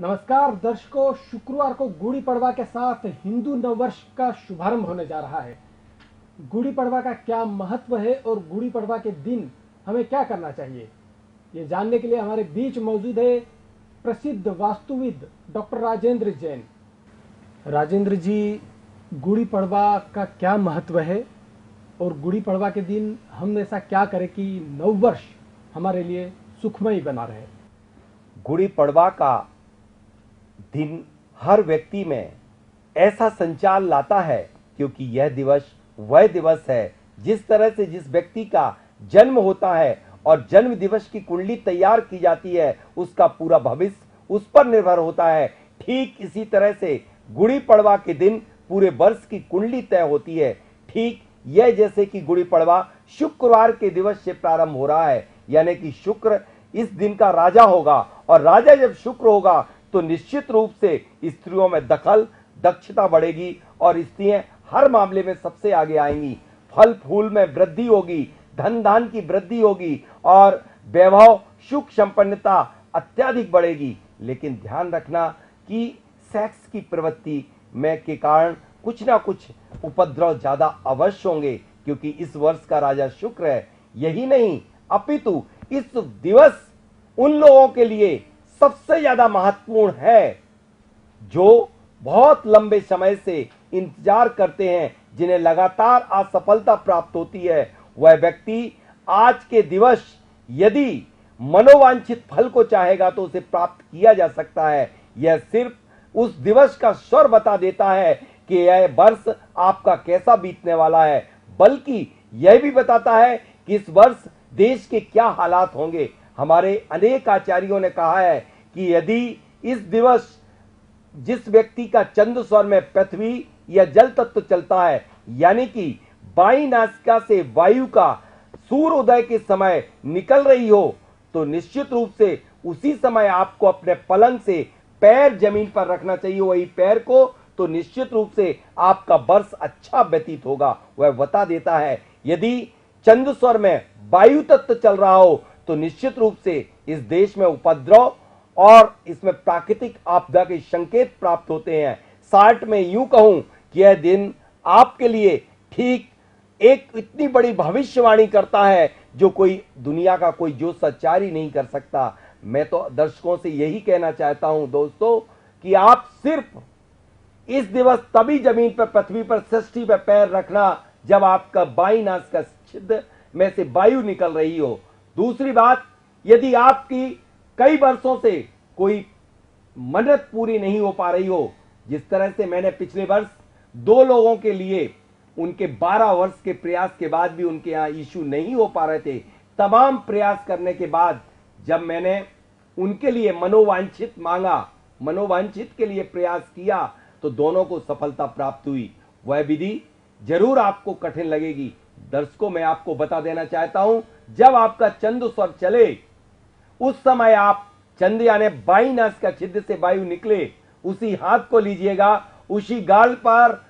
नमस्कार दर्शकों, शुक्रवार को गुड़ी पड़वा के साथ हिंदू नववर्ष का शुभारंभ होने जा रहा है। गुड़ी पड़वा का क्या महत्व है और गुड़ी पड़वा के दिन हमें क्या करना चाहिए, ये जानने के लिए हमारे बीच मौजूद है प्रसिद्ध वास्तुविद डॉक्टर राजेंद्र जैन। राजेंद्र जी, गुड़ी पड़वा का क्या महत्व है और गुड़ी पड़वा के दिन हम ऐसा क्या करें कि नववर्ष हमारे लिए सुखमय बना रहे। गुड़ी पड़वा का दिन हर व्यक्ति में ऐसा संचार लाता है क्योंकि यह दिवस वह दिवस है जिस तरह से जिस व्यक्ति का जन्म होता है और जन्म दिवस की कुंडली तैयार की जाती है, उसका पूरा भविष्य उस पर निर्भर होता है। ठीक इसी तरह से गुड़ी पड़वा के दिन पूरे वर्ष की कुंडली तय होती है। ठीक यह जैसे कि गुड़ी पड़वा शुक्रवार के दिवस से प्रारंभ हो रहा है, यानी कि शुक्र इस दिन का राजा होगा और राजा जब शुक्र होगा तो निश्चित रूप से स्त्रियों में दखल दक्षता बढ़ेगी और स्त्रियां हर मामले में सबसे आगे आएंगी। फल फूल में वृद्धि होगी, धन दान की वृद्धि होगी और वैभव सुख संपन्नता अत्यधिक बढ़ेगी। लेकिन ध्यान रखना कि सेक्स की प्रवृत्ति में के कारण कुछ ना कुछ उपद्रव ज्यादा अवश्य होंगे, क्योंकि इस वर्ष का राजा शुक्र है। यही नहीं अपितु इस दिवस उन लोगों के लिए सबसे ज्यादा महत्वपूर्ण है जो बहुत लंबे समय से इंतजार करते हैं, जिन्हें लगातार असफलता प्राप्त होती है। वह व्यक्ति आज के दिवस यदि मनोवांछित फल को चाहेगा तो उसे प्राप्त किया जा सकता है। यह सिर्फ उस दिवस का स्वर बता देता है कि यह वर्ष आपका कैसा बीतने वाला है, बल्कि यह भी बताता है कि इस वर्ष देश के क्या हालात होंगे। हमारे अनेक आचार्यों ने कहा है कि यदि इस दिवस जिस व्यक्ति का चंद्र स्वर में पृथ्वी या जल तत्व चलता है, यानी कि बाई नासिका से वायु का सूर्योदय के समय निकल रही हो, तो निश्चित रूप से उसी समय आपको अपने पलंग से पैर जमीन पर रखना चाहिए, वही पैर को, तो निश्चित रूप से आपका वर्ष अच्छा व्यतीत होगा। वह बता देता है यदि चंद्र स्वर में वायु तत्व चल रहा हो तो निश्चित रूप से इस देश में उपद्रव और इसमें प्राकृतिक आपदा के संकेत प्राप्त होते हैं। शार्ट में यूं कहूं कि यह दिन आपके लिए ठीक एक इतनी बड़ी भविष्यवाणी करता है जो कोई दुनिया का कोई जो सच्चार ही नहीं कर सकता। मैं तो दर्शकों से यही कहना चाहता हूं दोस्तों कि आप सिर्फ इस दिवस तभी जमीन पर पृथ्वी पर सृष्टि पर पैर रखना जब आपका बाई नासिका छिद्र में से वायु निकल रही हो। दूसरी बात, यदि आपकी कई वर्षों से कोई मन्नत पूरी नहीं हो पा रही हो, जिस तरह से मैंने पिछले वर्ष 2 लोगों के लिए उनके 12 वर्ष के प्रयास के बाद भी उनके यहाँ इशू नहीं हो पा रहे थे, तमाम प्रयास करने के बाद जब मैंने उनके लिए मनोवांछित मांगा, मनोवांछित के लिए प्रयास किया, तो दोनों को सफलता प्राप्त हुई। वह विधि जरूर आपको कठिन लगेगी। दर्शकों, मैं आपको बता देना चाहता हूं, जब आपका चंद्र स्वर चले उस समय आप चंद्र यानी बाई नासिका छिद्र से वायु निकले, उसी हाथ को लीजिएगा, उसी गाल पर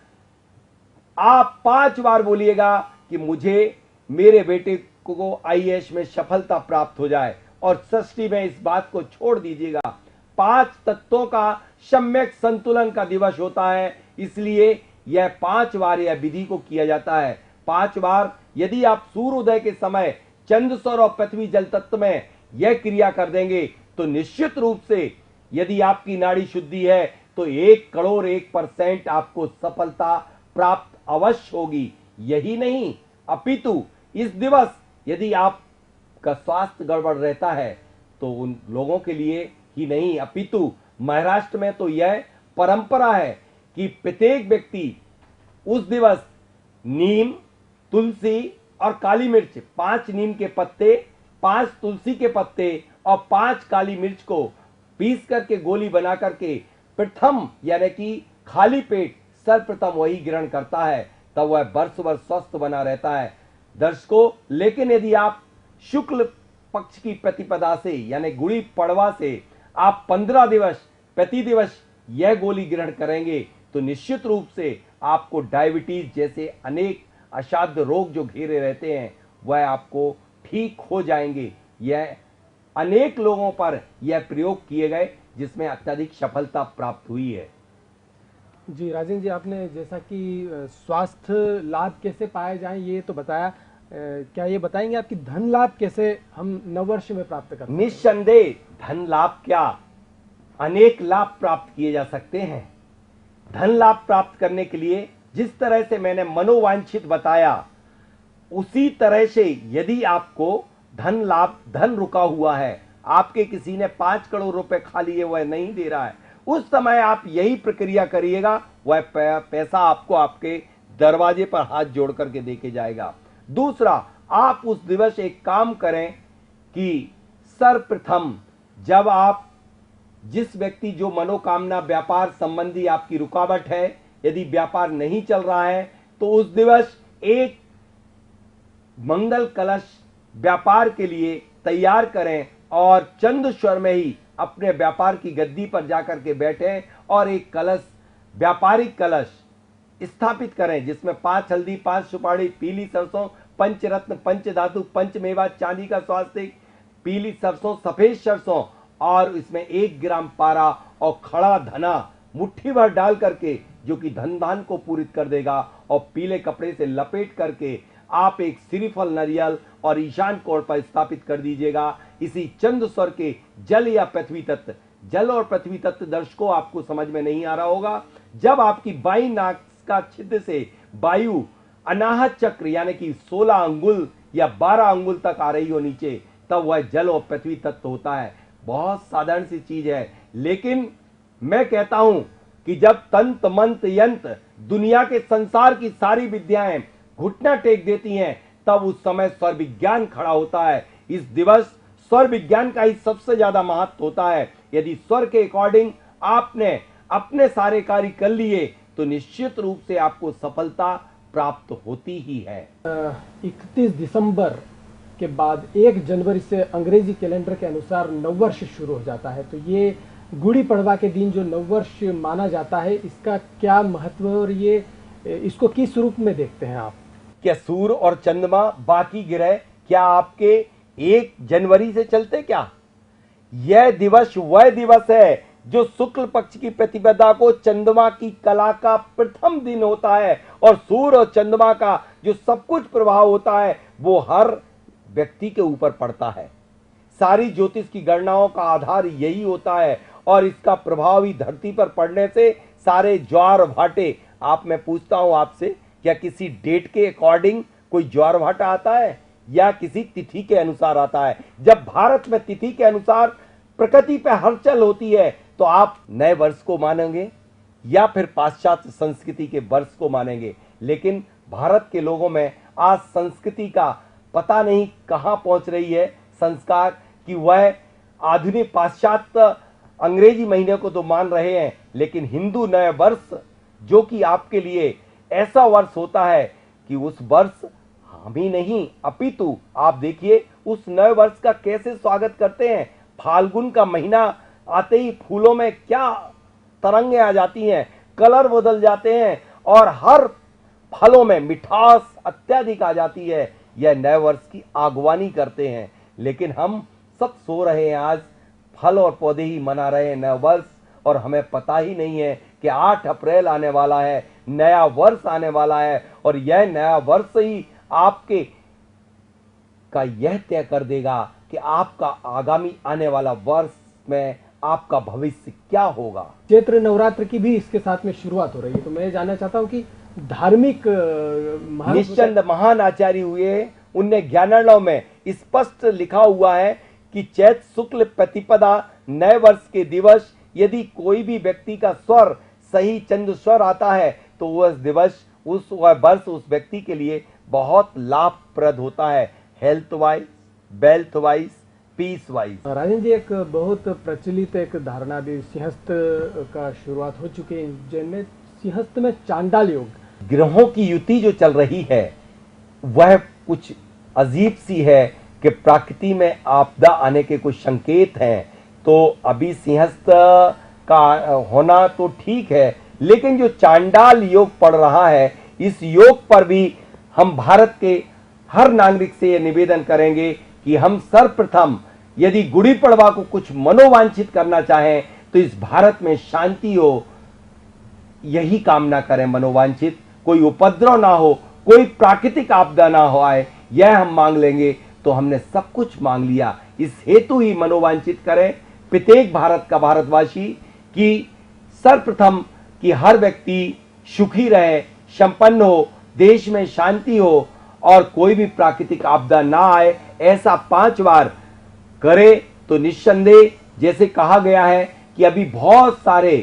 आप 5 बार बोलिएगा कि मुझे मेरे बेटे को आईएएस में सफलता प्राप्त हो जाए, और सृष्टि में इस बात को छोड़ दीजिएगा। 5 तत्वों का सम्यक संतुलन का दिवस होता है, इसलिए यह 5 बार यह विधि को किया जाता है। 5 बार यदि आप सूर्योदय के समय चंद्र स्वर और पृथ्वी जल तत्व में यह क्रिया कर देंगे तो निश्चित रूप से यदि आपकी नाड़ी शुद्धि है तो 1 करोड़ 1% आपको सफलता प्राप्त अवश्य होगी। यही नहीं अपितु इस दिवस यदि आपका स्वास्थ्य गड़बड़ रहता है तो उन लोगों के लिए ही नहीं अपितु महाराष्ट्र में तो यह परंपरा है कि प्रत्येक व्यक्ति उस दिवस नीम, तुलसी और काली मिर्च, 5 नीम के पत्ते, 5 तुलसी के पत्ते और 5 काली मिर्च को पीस करके गोली बना करके प्रथम यानी कि खाली पेट सर्वप्रथम वही ग्रहण करता है, तब वह वर्ष भर स्वस्थ बना रहता है। दर्शकों, लेकिन यदि आप शुक्ल पक्ष की प्रतिपदा से यानी गुड़ी पड़वा से आप 15 दिवस प्रति दिवस यह गोली ग्रहण करेंगे तो निश्चित रूप से आपको डायबिटीज जैसे अनेक असाध्य रोग जो घेरे रहते हैं वह आपको ठीक हो जाएंगे। यह अनेक लोगों पर यह प्रयोग किए गए, जिसमें अत्यधिक सफलता प्राप्त हुई है। जी राजेंद्र जी, आपने जैसा कि स्वास्थ्य लाभ कैसे पाए जाएं ये तो बताया, क्या ये बताएंगे आपकी धन लाभ कैसे हम नववर्ष में प्राप्त करते हैं? निस्संदेह धन लाभ क्या, अनेक लाभ प्राप्त किए जा सकते हैं। धन लाभ प्राप्त करने के लिए जिस तरह से मैंने मनोवांछित बताया, उसी तरह से यदि आपको धन लाभ, धन रुका हुआ है, आपके किसी ने 5 करोड़ रुपए खा लिए, वह नहीं दे रहा है, उस समय आप यही प्रक्रिया करिएगा, वह पैसा आपको आपके दरवाजे पर हाथ जोड़ करके देके जाएगा। दूसरा, आप उस दिवस एक काम करें कि सर्वप्रथम जब आप जिस व्यक्ति जो मनोकामना व्यापार संबंधी आपकी रुकावट है, यदि व्यापार नहीं चल रहा है, तो उस दिवस एक मंगल कलश व्यापार के लिए तैयार करें और चंद स्वर में ही अपने व्यापार की गद्दी पर जाकर के बैठें और एक कलश, व्यापारिक कलश स्थापित करें, जिसमें 5 हल्दी, 5 सुपारी, पीली सरसों, पंचरत्न, पंचधातु, पंचमेवा, चांदी का स्वास्तिक, पीली सरसों, सफेद सरसों और इसमें 1 ग्राम पारा और खड़ा धना मुट्ठी भर डाल करके, जो कि धन धान को पूरित कर देगा, और पीले कपड़े से लपेट करके आप एक श्रीफल, नारियल और ईशान कोण पर स्थापित कर दीजिएगा। इसी चंद स्वर के जल या पृथ्वी तत्व, जल और पृथ्वी तत्व दर्शकों आपको समझ में नहीं आ रहा होगा। जब आपकी बाई नाक का छिद्र से वायु अनाहत चक्र यानी कि 16 अंगुल या 12 अंगुल तक आ रही हो नीचे, तब वह जल और पृथ्वी तत्व होता है। बहुत साधारण सी चीज है, लेकिन मैं कहता हूं कि जब तंत्र मंत्र यंत्र दुनिया के संसार की सारी विद्याएं घुटना टेक देती हैं, तब उस समय स्वर विज्ञान खड़ा होता है। इस दिवस स्वर विज्ञान का ही सबसे ज्यादा महत्व होता है। यदि स्वर के अकॉर्डिंग आपने अपने सारे कार्य कर लिए, तो निश्चित रूप से आपको सफलता प्राप्त होती ही है। 31 दिसंबर के बाद 1 जनवरी से अंग्रेजी कैलेंडर के अनुसार नववर्ष शुरू हो जाता है। तो ये गुड़ी पड़वा के दिन जो नववर्ष माना जाता है, इसका क्या महत्व है और ये इसको किस रूप में देखते हैं आप? क्या सूर्य और चंद्रमा, बाकी ग्रह क्या आपके 1 जनवरी से चलते क्या? यह दिवस वह दिवस है जो शुक्ल पक्ष की प्रतिपदा को चंद्रमा की कला का प्रथम दिन होता है, और सूर्य और चंद्रमा का जो सब कुछ प्रभाव होता है वो हर व्यक्ति के ऊपर पड़ता है। सारी ज्योतिष की गणनाओं का आधार यही होता है, और इसका प्रभाव ही धरती पर पड़ने से सारे ज्वार भाटे, आप मैं पूछता हूं आपसे, क्या किसी डेट के अकॉर्डिंग कोई ज्वार भाटा आता है या किसी तिथि के अनुसार आता है? जब भारत में तिथि के अनुसार प्रकृति पे हलचल होती है, तो आप नए वर्ष को मानेंगे या फिर पाश्चात्य संस्कृति के वर्ष को मानेंगे। लेकिन भारत के लोगों में आज संस्कृति का पता नहीं कहां पहुंच रही है संस्कार, कि वह आधुनिक पाश्चात्य अंग्रेजी महीने को तो मान रहे हैं, लेकिन हिंदू नए वर्ष जो कि आपके लिए ऐसा वर्ष होता है कि उस वर्ष हम ही नहीं अपितु आप देखिए उस नए वर्ष का कैसे स्वागत करते हैं। फाल्गुन का महीना आते ही फूलों में क्या तरंगे आ जाती हैं, कलर बदल जाते हैं और हर फलों में मिठास अत्यधिक आ जाती है। यह नए वर्ष की आगवानी करते हैं, लेकिन हम सब सो रहे हैं, आज फल और पौधे ही मना रहे हैं नए वर्ष, और हमें पता ही नहीं है कि 8 अप्रैल आने वाला है, नया वर्ष आने वाला है, और यह नया वर्ष ही आपके का यह तय कर देगा कि आपका आगामी आने वाला वर्ष में आपका भविष्य क्या होगा। चैत्र नवरात्र की भी इसके साथ में शुरुआत हो रही है, तो मैं जानना चाहता हूं कि धार्मिक निश्चंद महान आचार्य हुए, उनने ज्ञानार्णव में स्पष्ट लिखा हुआ है कि चैत्र शुक्ल प्रतिपदा नए वर्ष के दिवस यदि कोई भी व्यक्ति का स्वर सही चंद्र स्वर आता है, तो वह दिवस वह वर्ष उस व्यक्ति के लिए बहुत लाभप्रद होता है, health wise, wealth wise, peace wise. Rajendra ji, एक बहुत प्रचलित एक धारणा भी सिंहस्थ का शुरुआत हो चुकी है जिनमें सिंहस्थ में चांडाल योग, ग्रहों की युति जो चल रही है वह कुछ अजीब सी है कि प्रकृति में आपदा आने के कुछ संकेत हैं। तो अभी सिंहस्थ का होना तो ठीक है, लेकिन जो चांडाल योग पड़ रहा है, इस योग पर भी हम भारत के हर नागरिक से यह निवेदन करेंगे कि हम सर्वप्रथम यदि गुड़ी पड़वा को कुछ मनोवांछित करना चाहें, तो इस भारत में शांति हो, यही कामना करें मनोवांछित। कोई उपद्रव ना हो, कोई प्राकृतिक आपदा ना हो आए, यह हम मांग लेंगे तो हमने सब कुछ मांग लिया। इस हेतु ही मनोवांछित करें प्रत्येक भारत का भारतवासी कि सर्वप्रथम कि हर व्यक्ति सुखी रहे, संपन्न हो, देश में शांति हो और कोई भी प्राकृतिक आपदा ना आए, ऐसा 5 बार करे तो निस्संदेह जैसे कहा गया है कि अभी बहुत सारे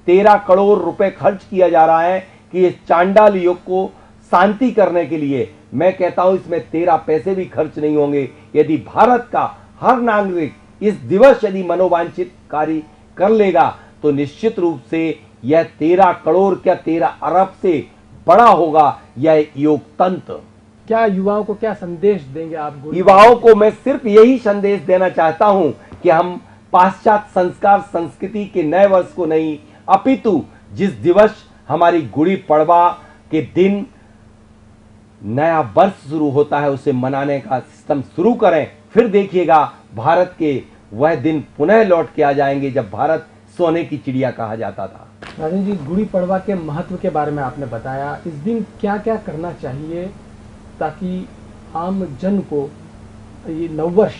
13 करोड़ रुपए खर्च किया जा रहा है कि इस चांडाल युग को शांति करने के लिए। मैं कहता हूं इसमें 13 पैसे भी खर्च नहीं होंगे यदि भारत का हर नागरिक इस दिवस यदि मनोवांछित कार्य कर लेगा तो निश्चित रूप से यह 13 करोड़ क्या 13 अरब से बड़ा होगा यह योग तंत्र। क्या युवाओं को क्या संदेश देंगे आप? युवाओं को मैं सिर्फ यही संदेश देना चाहता हूं कि हम पाश्चात्य संस्कार संस्कृति के नए वर्ष को नहीं, अपितु जिस दिवस हमारी गुड़ी पड़वा के दिन नया वर्ष शुरू होता है उसे मनाने का सिस्टम शुरू करें। फिर देखिएगा भारत के वह दिन पुनः लौट के आ जाएंगे जब भारत सोने की चिड़िया कहा जाता था। राजन जी, गुड़ी पड़वा के महत्व के बारे में आपने बताया। इस दिन क्या क्या करना चाहिए ताकि आम जन को ये नववर्ष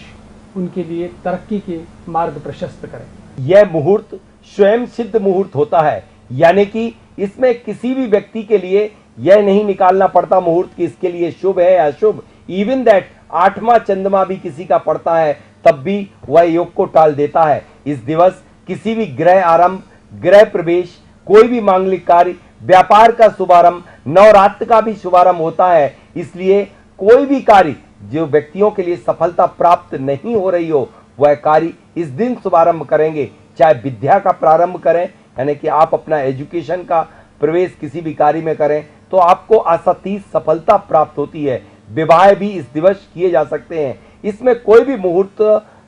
उनके लिए तरक्की के मार्ग प्रशस्त करें? यह मुहूर्त स्वयं सिद्ध मुहूर्त होता है, यानी कि इसमें किसी भी व्यक्ति के लिए यह नहीं निकालना पड़ता मुहूर्त कि इसके लिए शुभ है या अशुभ। इवन दैट 8वां चंद्रमा भी किसी का पड़ता है तब भी वह योग को टाल देता है। इस दिवस किसी भी गृह आरंभ, गृह प्रवेश, कोई भी मांगलिक कार्य, व्यापार का शुभारंभ, नवरात्र का भी शुभारंभ होता है। इसलिए कोई भी कार्य जो व्यक्तियों के लिए सफलता प्राप्त नहीं हो रही हो वह कार्य इस दिन शुभारंभ करेंगे। चाहे विद्या का प्रारंभ करें, यानी कि आप अपना एजुकेशन का प्रवेश किसी भी कार्य में करें तो आपको आसानी सफलता प्राप्त होती है। विवाह भी इस दिवस किए जा सकते हैं। इसमें कोई भी मुहूर्त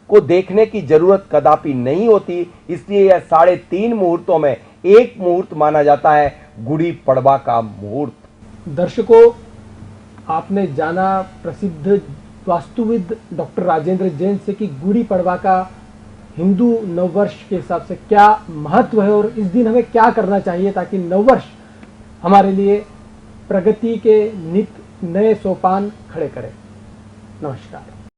को देखने की जरूरत कदापि नहीं होती। इसलिए यह 3.5 मुहूर्तों में एक मुहूर्त माना जाता है गुड़ी पड़वा का मुहूर्त। दर्शकों, आपने जाना प्रसिद्ध वास्तुविद डॉक्टर राजेंद्र जैन से कि गुड़ी पड़वा का हिंदू नववर्ष के हिसाब से क्या महत्व है और इस दिन हमें क्या करना चाहिए ताकि नववर्ष हमारे लिए प्रगति के नित नए सोपान खड़े करे। नमस्कार।